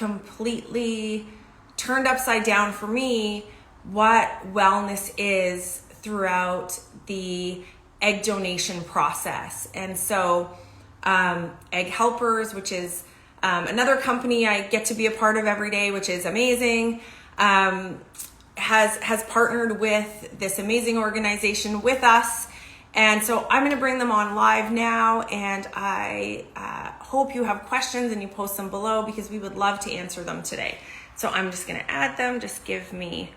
completely turned upside down for me what wellness is throughout the egg donation process. And so Egg Helpers, which is another company I get to be a part of every day, which is amazing, has partnered with this amazing organization with us. And so I'm going to bring them on live now, and I hope you have questions and you post them below because we would love to answer them today. So I'm just going to add them. Just give me.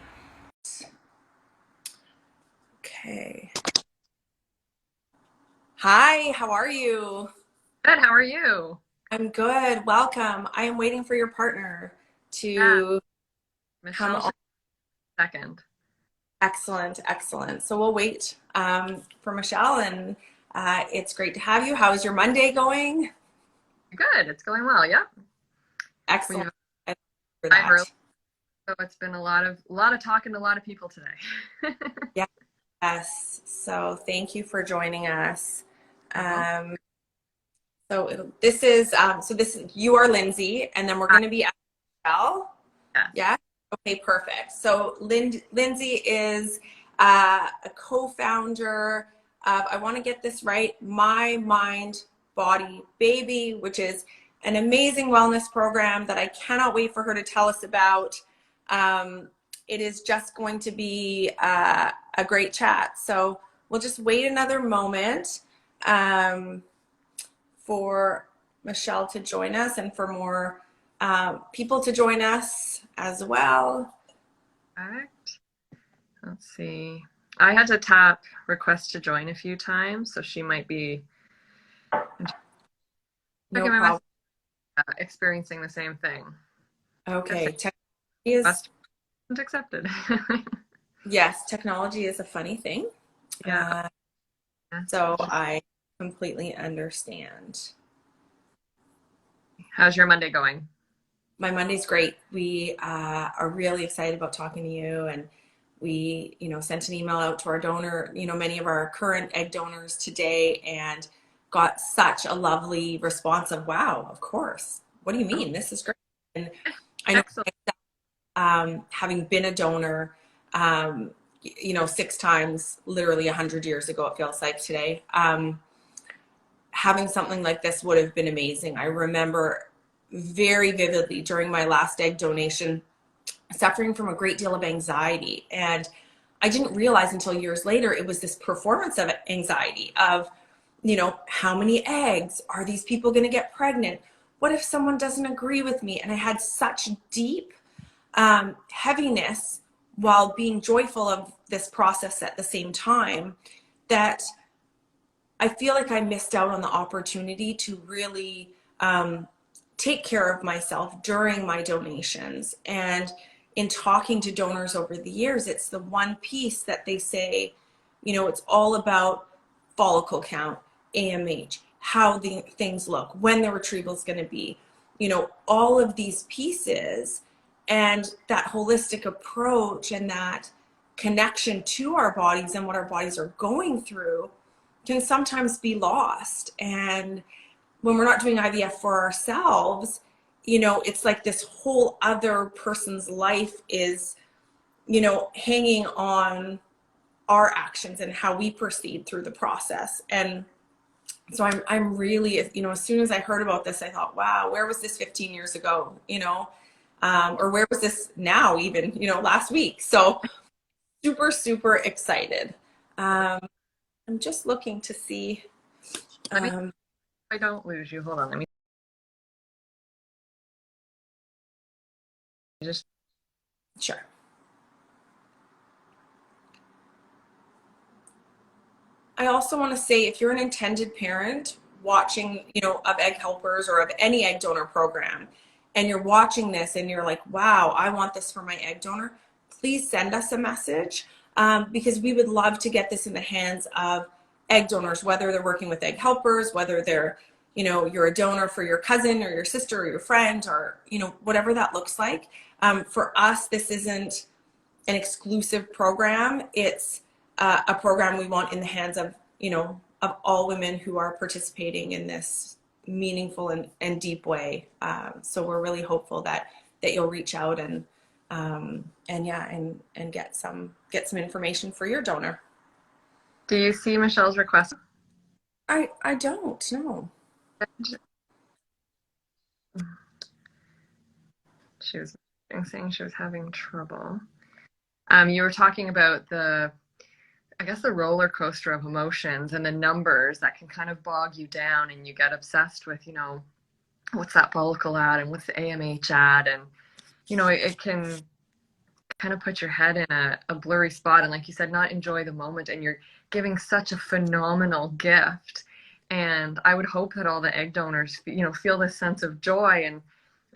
Okay. Hi, how are you? Good. How are you? I'm good. Welcome. I am waiting for your partner Yeah, to come Michelle on. should be second. Excellent, excellent. So we'll wait for Michelle, and it's great to have you. How is your Monday going? Good. It's going well. Yep. Excellent. We've For arrived early, that. so it's been a lot of talking to a lot of people today. Yes. So thank you for joining us. Uh-huh. Um, so this is you are Lindsay, and then we're Hi. going to be at Michelle. Yes. Yeah. Okay. Perfect. So Lindsay is a co-founder of, I want to get this right, My Mind Body Baby, which is an amazing wellness program that I cannot wait for her to tell us about. It is just going to be a great chat. So we'll just wait another moment for Michelle to join us and for more people to join us as well. Correct. Let's see. I had to tap request to join a few times, so she might be No checking my message, problem. experiencing the same thing. Good Okay. thing. Technology is, Request wasn't accepted. yes, technology is a funny thing. Yeah. Uh, so I completely understand. How's your Monday going? My Monday's great. We are really excited about talking to you, and we, sent an email out to our donor, many of our current egg donors today, and got such a lovely response of, wow, of course. What do you Oh, mean? This is great. And I know, excellent. having been a donor, 6 times, literally 100 years ago, it feels like today, having something like this would have been amazing. I remember very vividly during my last egg donation suffering from a great deal of anxiety, and I didn't realize until years later it was this performance of anxiety of, how many eggs are these people going to get pregnant? What if someone doesn't agree with me? And I had such deep heaviness while being joyful of this process at the same time that I feel like I missed out on the opportunity to really take care of myself during my donations. And in talking to donors over the years, it's the one piece that they say, it's all about follicle count, AMH, how the things look, when the retrieval is going to be, all of these pieces, and that holistic approach and that connection to our bodies and what our bodies are going through can sometimes be lost. And when we're not doing IVF for ourselves, it's like this whole other person's life is, hanging on our actions and how we proceed through the process. And so I'm really, as soon as I heard about this, I thought, wow, where was this 15 years ago, or where was this now even, last week? So super, super excited. I'm just looking to see. Let me, Um, I don't lose you. Hold on. Let me just. sure. I also want to say, if you're an intended parent watching, of Egg Helpers or of any egg donor program, and you're watching this and you're like, wow, I want this for my egg donor, please send us a message, because we would love to get this in the hands of egg donors, whether they're working with Egg Helpers, whether they're, you're a donor for your cousin or your sister or your friend, or, whatever that looks like. For us, this isn't an exclusive program. It's a program we want in the hands of, of all women who are participating in this meaningful and deep way. So we're really hopeful that you'll reach out and yeah, and get some information for your donor. Do you see Michelle's request? I don't know. She was saying she was having trouble. You were talking about I guess the roller coaster of emotions and the numbers that can kind of bog you down, and you get obsessed with, what's that follicle at and what's the AMH at, and it can kind of put your head in a blurry spot, and like you said, not enjoy the moment. And you're giving such a phenomenal gift, and I would hope that all the egg donors feel this sense of joy. And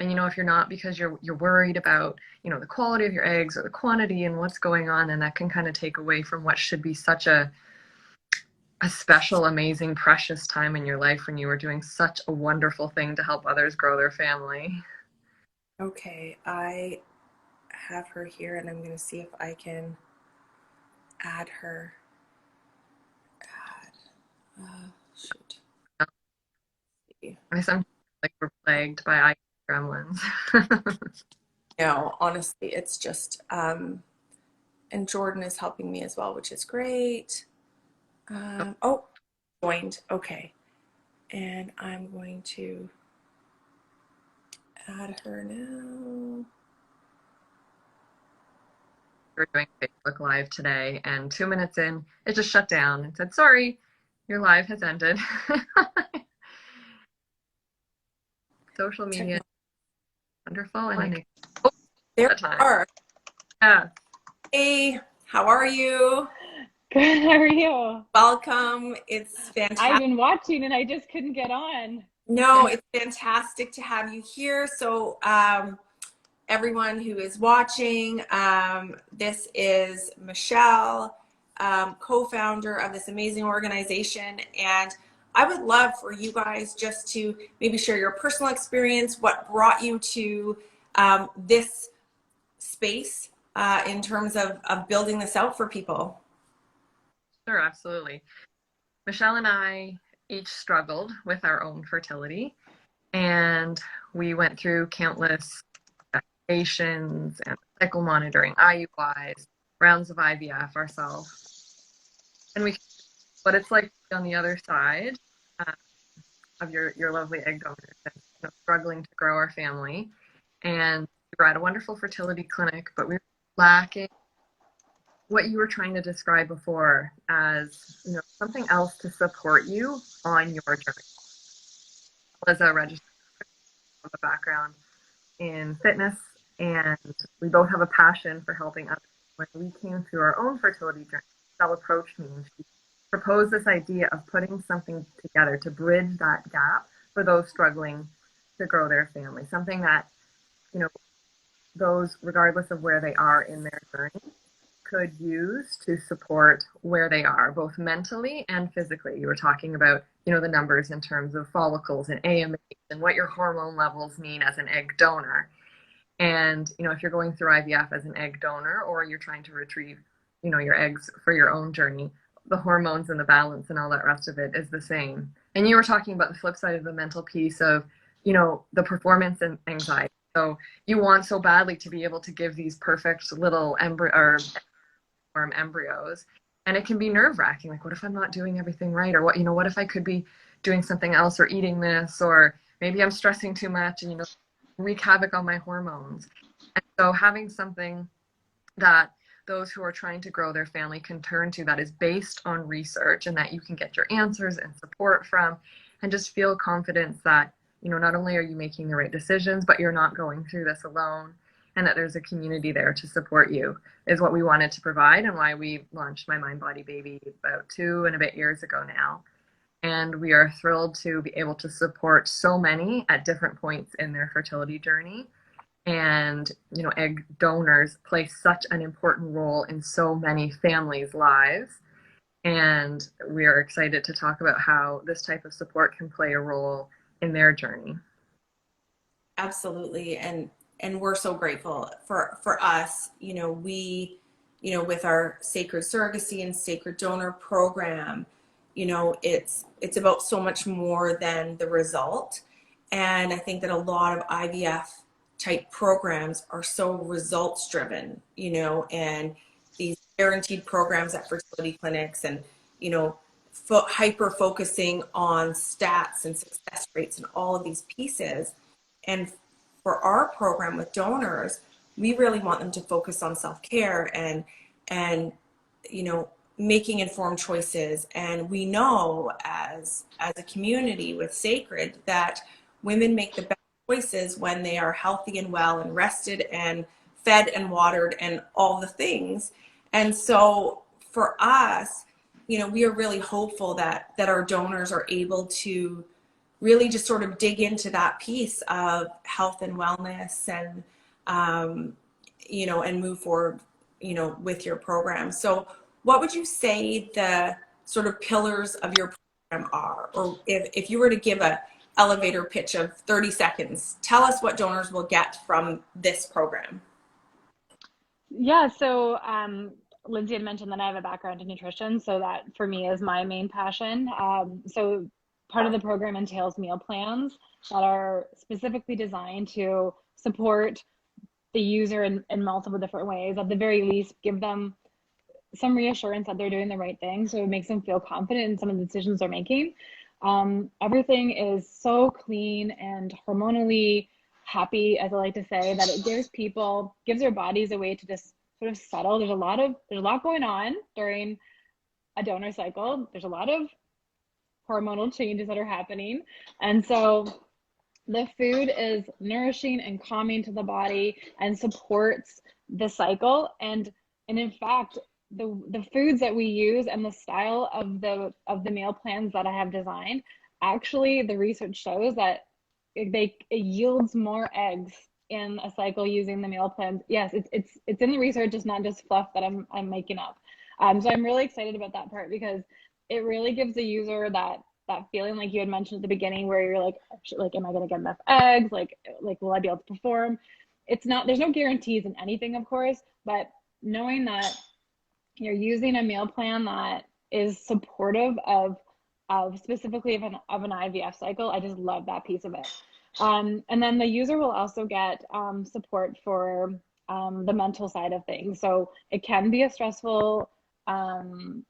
if you're not, because you're worried about the quality of your eggs or the quantity and what's going on, and that can kind of take away from what should be such a special, amazing, precious time in your life when you were doing such a wonderful thing to help others grow their family. Okay, I have her here, and I'm going to see if I can add her. Shoot. I sometimes like we're plagued by eye gremlins. No, honestly, it's just, and Jordan is helping me as well, which is great. Oh, joined. Okay. And I'm going to add her now. We were doing Facebook Live today, and 2 minutes in, it just shut down and said, "Sorry, your live has ended." Social media, wonderful, and there are. Yeah. Hey, how are you? Good, how are you? Welcome. It's fantastic. I've been watching and I just couldn't get on. No, it's fantastic to have you here. So, everyone who is watching, this is Michelle, co-founder of this amazing organization. And I would love for you guys just to maybe share your personal experience, what brought you to this space in terms of building this out for people. Sure, absolutely. Michelle and I each struggled with our own fertility, and we went through countless investigations and cycle monitoring, IUIs, rounds of IVF ourselves. And what it's like on the other side of your lovely egg donors, and struggling to grow our family. And we were at a wonderful fertility clinic, but we were lacking what you were trying to describe before as something else to support you on your journey. As a registered of a background in fitness, and we both have a passion for helping others. When we came through our own fertility journey, Michelle approached me and she proposed this idea of putting something together to bridge that gap for those struggling to grow their family. Something that, those, regardless of where they are in their journey, could use to support where they are, both mentally and physically. You were talking about, the numbers in terms of follicles and AMH and what your hormone levels mean as an egg donor. And, if you're going through IVF as an egg donor, or you're trying to retrieve, your eggs for your own journey, the hormones and the balance and all that rest of it is the same. And you were talking about the flip side of the mental piece of, the performance and anxiety. So you want so badly to be able to give these perfect little embryos, and it can be nerve-wracking. Like, what if I'm not doing everything right? Or what if I could be doing something else or eating this, or maybe I'm stressing too much and wreak havoc on my hormones. And so having something that those who are trying to grow their family can turn to, that is based on research and that you can get your answers and support from, and just feel confidence that not only are you making the right decisions, but you're not going through this alone, and that there's a community there to support you, is what we wanted to provide, and why we launched myMindBodyBaby about 2 and a bit years ago now. And we are thrilled to be able to support so many at different points in their fertility journey. And, egg donors play such an important role in so many families' lives. And we are excited to talk about how this type of support can play a role in their journey. Absolutely. And we're so grateful for us, we, with our Sacred Surrogacy and Sacred Donor program, it's about so much more than the result. And I think that a lot of IVF type programs are so results driven, and these guaranteed programs at fertility clinics, and hyper focusing on stats and success rates and all of these pieces. And for our program with donors, we really want them to focus on self-care and making informed choices. And we know as a community with Sacred that women make the best choices when they are healthy and well and rested and fed and watered and all the things. And so for us, we are really hopeful that our donors are able to really just sort of dig into that piece of health and wellness, and and move forward with your program. So what would you say the sort of pillars of your program are? Or if you were to give a elevator pitch of 30 seconds, tell us what donors will get from this program. Yeah, so Lindsay had mentioned that I have a background in nutrition, so that for me is my main passion. So part of the program entails meal plans that are specifically designed to support the user in multiple different ways. At the very least, give them some reassurance that they're doing the right thing, so it makes them feel confident in some of the decisions they're making. Everything is so clean and hormonally happy, as I like to say, that it gives their bodies a way to just sort of settle. There's a lot going on during a donor cycle. There's a lot of hormonal changes that are happening, and so the food is nourishing and calming to the body and supports the cycle. And in fact, the foods that we use and the style of the meal plans that I have designed, actually the research shows that it yields more eggs in a cycle using the meal plans. Yes, it's in the research. It's not just fluff that I'm making up. So I'm really excited about that part, because it really gives the user that feeling, like you had mentioned at the beginning, where you're like, am I going to get enough eggs? Like, will I be able to perform? There's no guarantees in anything, of course, but knowing that you're using a meal plan that is supportive of specifically of an IVF cycle, I just love that piece of it. And then the user will also get support for the mental side of things. So it can be a stressful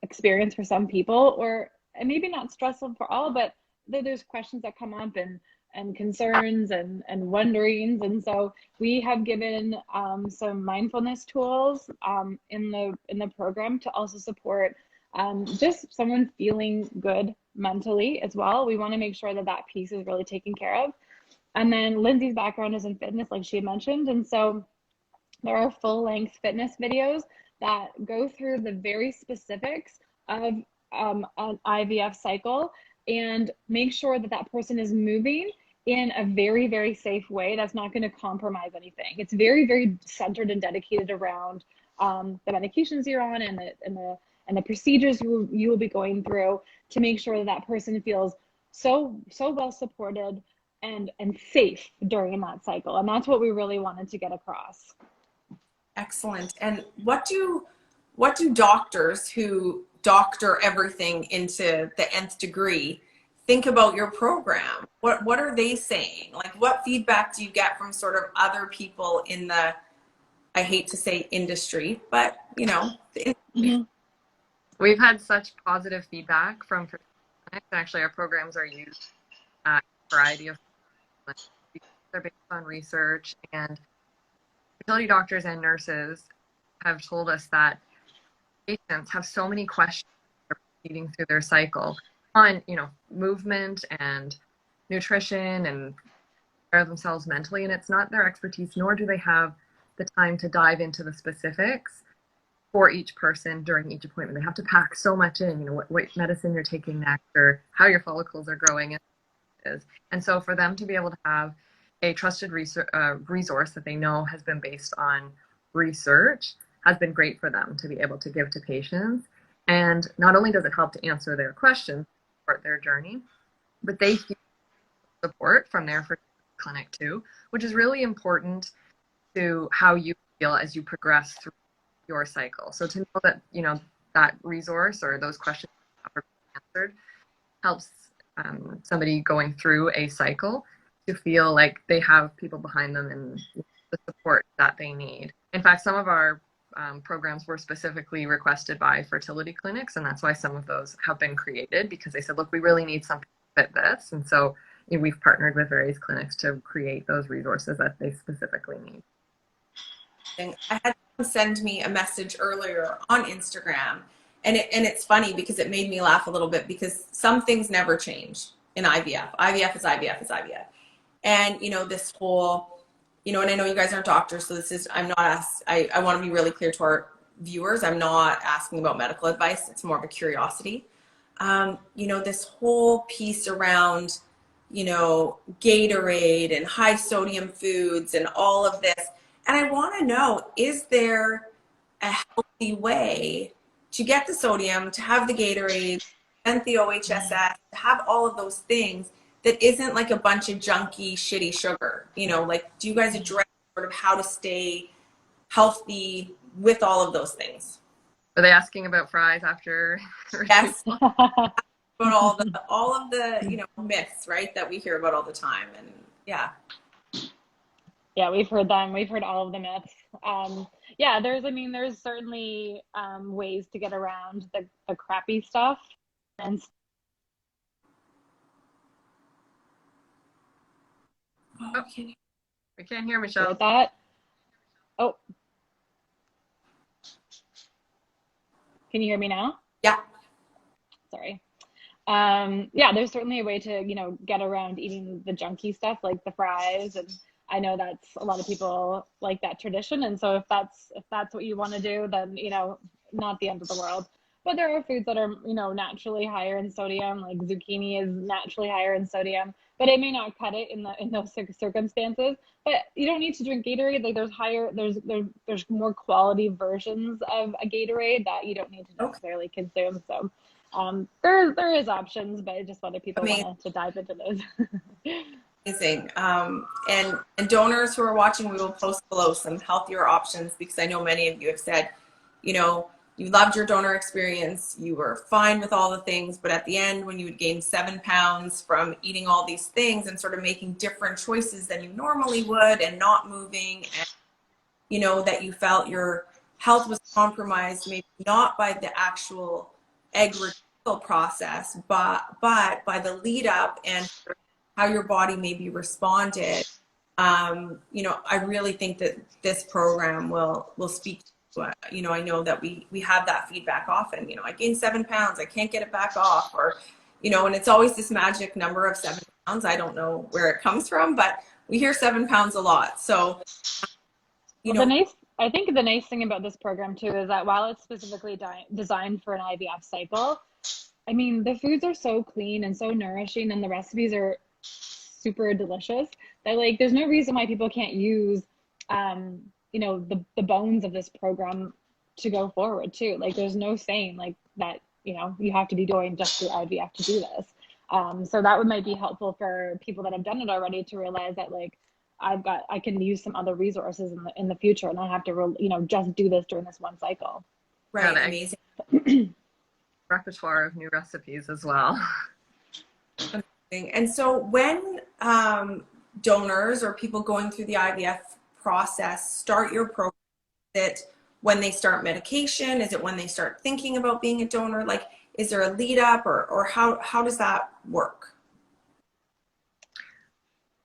experience for some people, and maybe not stressful for all, but there's questions that come up and concerns and wonderings. And so we have given some mindfulness tools in the program to also support just someone feeling good mentally as well. We want to make sure that piece is really taken care of. And then Lindsay's background is in fitness, like she mentioned. And so there are full-length fitness videos that go through the very specifics of an IVF cycle and make sure that person is moving in a very, very safe way that's not going to compromise anything. It's very, very centered and dedicated around the medications you're on and the procedures you will be going through to make sure that person feels so well supported and safe during that cycle. And that's what we really wanted to get across. Excellent. And what do doctors who doctor everything into the nth degree think about your program? What are they saying? Like, what feedback do you get from sort of other people in the, I hate to say industry, but the industry? Mm-hmm. We've had such positive feedback from fertility. Actually, our programs are used a variety of, they're based on research, and fertility doctors and nurses have told us that patients have so many questions proceeding through their cycle on, movement and nutrition and care of themselves mentally, and it's not their expertise, nor do they have the time to dive into the specifics for each person during each appointment. They have to pack so much in, what medicine you're taking next, or how your follicles are growing. And so for them to be able to have a trusted resource that they know has been based on research has been great for them to be able to give to patients. And not only does it help to answer their questions, support their journey, but they feel support from their fertility clinic too, which is really important to how you feel as you progress through your cycle. So to know that, that resource or those questions are helps somebody going through a cycle to feel like they have people behind them and the support that they need. In fact, some of our programs were specifically requested by fertility clinics, and that's why some of those have been created, because they said, look, we really need something to fit this. And so we've partnered with various clinics to create those resources that they specifically need. I had someone send me a message earlier on Instagram, and it's funny because it made me laugh a little bit, because some things never change in IVF. IVF is IVF is IVF. And, this whole, and I know you guys aren't doctors, so I'm not I want to be really clear to our viewers. I'm not asking about medical advice. It's more of a curiosity. This whole piece around, Gatorade and high sodium foods and all of this. And I want to know, is there a healthy way to get the sodium, to have the Gatorade, and the OHSS, to have all of those things that isn't like a bunch of junky, shitty sugar? Do you guys address sort of how to stay healthy with all of those things? Are they asking about fries after? Yes. About all of the myths, right, that we hear about all the time. And yeah. Yeah, we've heard them. We've heard all of the myths. Yeah, there's certainly ways to get around the crappy stuff. And we can't hear Michelle. with that. Oh, can you hear me now? Yeah. Sorry. Yeah, there's certainly a way to get around eating the junky stuff like the fries, and I know that's a lot of people like that tradition. And so if that's what you want to do, then not the end of the world. But there are foods that are naturally higher in sodium, like zucchini is naturally higher in sodium, but it may not cut it in those circumstances. But you don't need to drink Gatorade. Like there's more quality versions of a Gatorade that you don't need to necessarily consume. So there is options, but just whether people want to dive into those. Amazing. And donors who are watching, we will post below some healthier options, because I know many of you have said, you loved your donor experience, you were fine with all the things, but at the end, when you would gain 7 pounds from eating all these things and sort of making different choices than you normally would, and not moving, and that you felt your health was compromised, maybe not by the actual egg retrieval process, but by the lead up and how your body maybe responded. I really think that this program will speak to, I know that we have that feedback often. I gained 7 pounds, I can't get it back off, or, and it's always this magic number of 7 pounds. I don't know where it comes from, but we hear 7 pounds a lot. So, I think the nice thing about this program too is that while it's specifically designed for an IVF cycle, I mean, the foods are so clean and so nourishing, and the recipes are super delicious that there's no reason why people can't use the bones of this program to go forward too. There's no saying that you have to be doing just through IVF to do this. So that might be helpful for people that have done it already to realize that I can use some other resources in the future, and I have to just do this during this one cycle. Right. Yeah, amazing. Repertoire of new recipes as well. And so when donors or people going through the IVF process start your program, is it when they start medication? Is it when they start thinking about being a donor? Is there a lead up, or how does that work?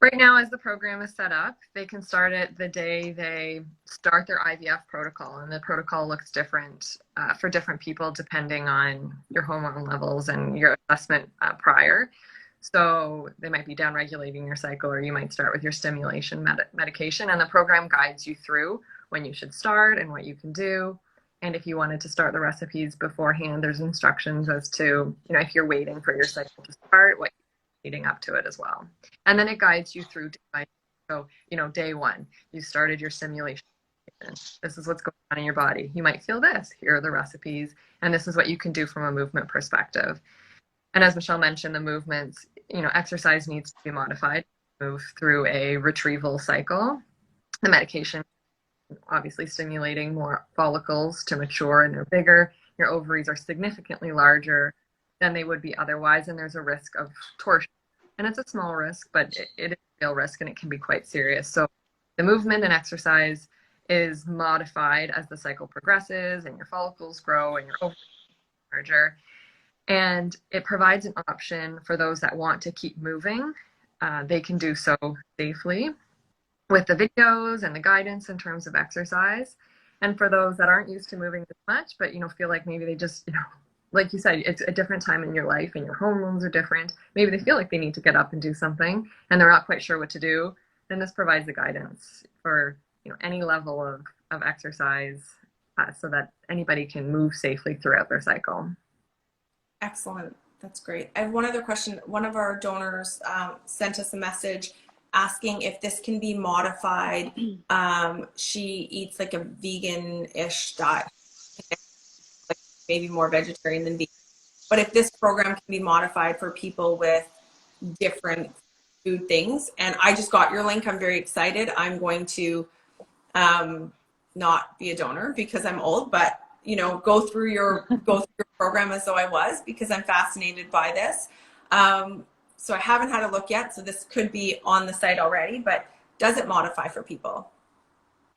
Right now, as the program is set up, they can start it the day they start their IVF protocol, and the protocol looks different for different people depending on your hormone levels and your assessment prior. So they might be down-regulating your cycle, or you might start with your stimulation medication, and the program guides you through when you should start and what you can do. And if you wanted to start the recipes beforehand, there's instructions as to, if you're waiting for your cycle to start, what you're leading up to it as well. And then it guides you through. So, day one, you started your stimulation. This is what's going on in your body. You might feel this. Here are the recipes, and this is what you can do from a movement perspective. And as Michelle mentioned, the movements, exercise needs to be modified to move through a retrieval cycle. The medication, obviously stimulating more follicles to mature, and they're bigger. Your ovaries are significantly larger than they would be otherwise. And there's a risk of torsion. And it's a small risk, but it is a real risk and it can be quite serious. So the movement and exercise is modified as the cycle progresses and your follicles grow and your ovaries get larger. And it provides an option for those that want to keep moving. They can do so safely with the videos and the guidance in terms of exercise. And for those that aren't used to moving as much, but, feel like maybe they just, like you said, it's a different time in your life and your hormones are different. Maybe they feel like they need to get up and do something and they're not quite sure what to do. Then this provides the guidance for, any level of exercise so that anybody can move safely throughout their cycle. Excellent. That's great. I have one other question. One of our donors sent us a message asking if this can be modified. She eats like a vegan-ish diet, like maybe more vegetarian than vegan. But if this program can be modified for people with different food things, and I just got your link. I'm very excited. I'm going to not be a donor because I'm old, but go through your program as though I was, because I'm fascinated by this. So I haven't had a look yet. So this could be on the site already, but does it modify for people?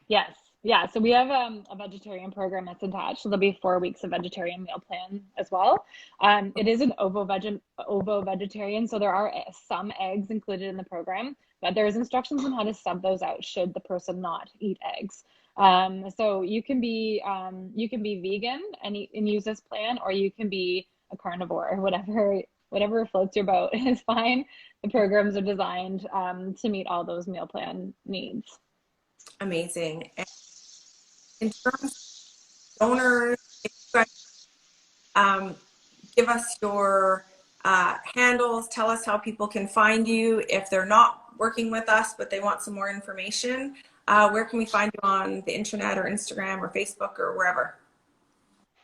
Yes. Yeah. So we have a vegetarian program that's attached. So there'll be 4 weeks of vegetarian meal plan as well. It is an ovo-vegetarian. So there are some eggs included in the program, but there's instructions on how to sub those out should the person not eat eggs. So you can be vegan and use this plan, or you can be a carnivore, whatever floats your boat is fine. The programs are designed to meet all those meal plan needs. Amazing. And in terms of donors, if you guys give us your handles, tell us how people can find you. If they're not working with us, but they want some more information, where can we find you on the internet or Instagram or Facebook or wherever?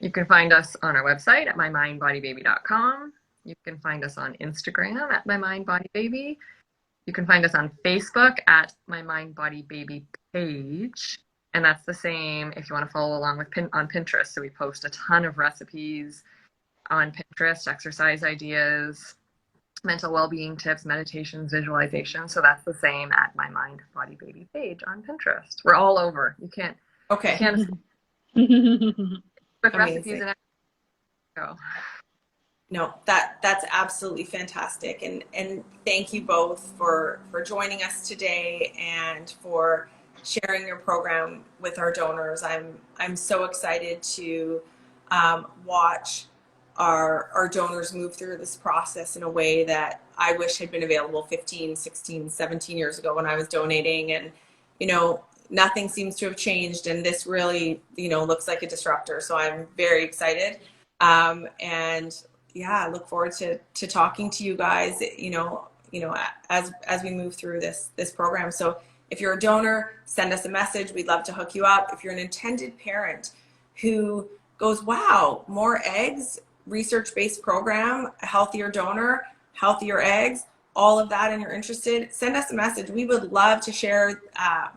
You can find us on our website at myMindBodyBaby.com. You can find us on Instagram at myMindBodyBaby. You can find us on Facebook at myMindBodyBaby page. And that's the same if you want to follow along with on Pinterest. So we post a ton of recipes on Pinterest, exercise ideas, mental well-being tips, meditations, visualization. So that's the same at myMindBodyBaby page on Pinterest. We're all over. You can't. With recipes and go. No, that's absolutely fantastic. And thank you both for joining us today and for sharing your program with our donors. I'm so excited to watch our donors move through this process in a way that I wish had been available 15, 16, 17 years ago when I was donating. And, nothing seems to have changed. And this really, looks like a disruptor. So I'm very excited. And yeah, I look forward to talking to you guys, as we move through this program. So if you're a donor, send us a message. We'd love to hook you up. If you're an intended parent who goes, wow, more eggs, research-based program, a healthier donor, healthier eggs, all of that, and you're interested, send us a message. We would love to share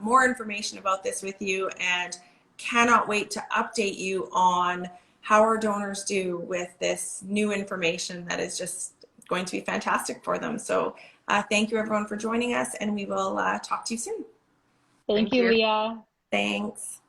more information about this with you, and cannot wait to update you on how our donors do with this new information that is just going to be fantastic for them. So thank you everyone for joining us, and we will talk to you soon. Thank you, Leah. Thanks.